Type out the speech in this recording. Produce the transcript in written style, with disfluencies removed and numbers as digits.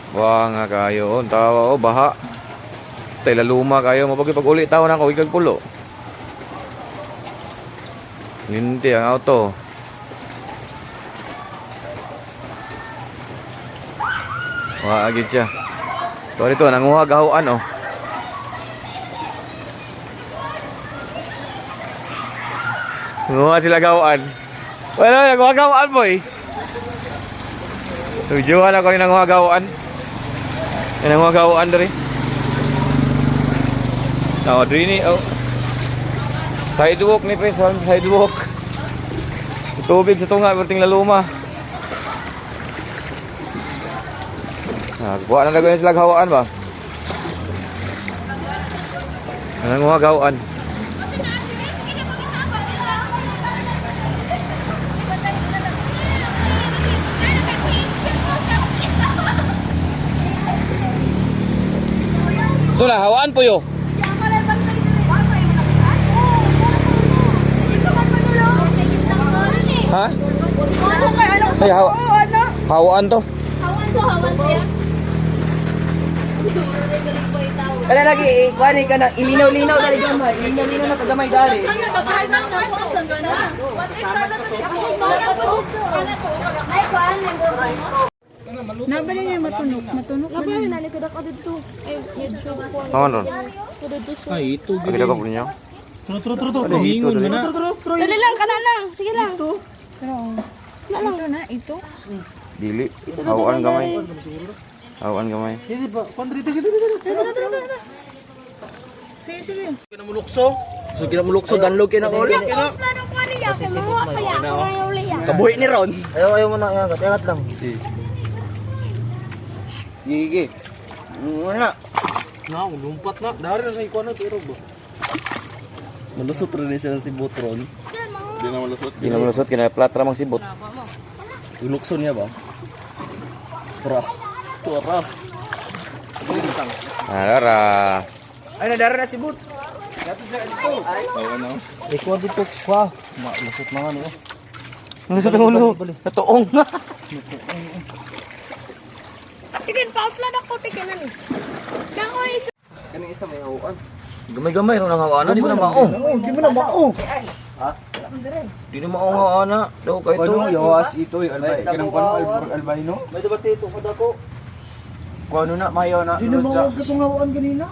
Wa nga kayo, tawa o baha. Tay laluma kayo, mapagi pag uli tawo na ko ikag pulo. Linti ang auto. Wa agit siya. So dito nanguha gahuan oh. Nanguha sila gahuan. Wala nanguha gahuan boy. Tujuan ako rin nanguha gahuan. Nanguha gahuan diri. Oh, drini oh. Sidewalk ni pre, sidewalk. Tubig sa tunga, berting laluma. Kuha na nagawin sila gawaan ba? Anong mga gawaan? Ito na, hawaan po yun. Ha? Ay, hawaan to. Hawan siya. Kaya lagi, kuhanin ka na, ilinaw-linaw dari gamay. Ilinaw-linaw na kagamay dari. Nabali niya matunok. Nabali na likod ako dito. Ay, headshot ko. Awan ron. Ay, ito. Pagkita ko po ninyo. Turo. Hingon mo na. Dali lang, kanan lang. Sige lang. Ito. Ito na, ito. Dili. Hawaan gamay. Hawaan gamay. Hindi ba? Kondrito. Sige. Kinamulukso. So kinamulukso danlog kina ko. Kabuhi ni Ron. Ayaw mo na angat lang. Gigi. Wala. Na, lumpat na. Dari na sa ikuan na pero ba. Malusot rin siya si Botron. Di na malusot. Di na malusot, kinaplatra mang sibot. Lulukso niya ba? Tura. Narara. Ay, nadara na si Bot. Ikaw dito kwa. Malusot na nga no. Malusot ang ulo. Natuong na. Tigin, pause lang ako. Tiginan. Kaya ko isa. Kanang isa may hawaan. Gamay-gamay ron ang hawaan. Di mo na mao. Di mo na mao. Di na mao ang hawaan na. Daw kayo to. Yawas ito yung albay. Kanang kono albino. May debate ito kada ko. Kuno na mayo na. Di na mawag itong hawaan kanina.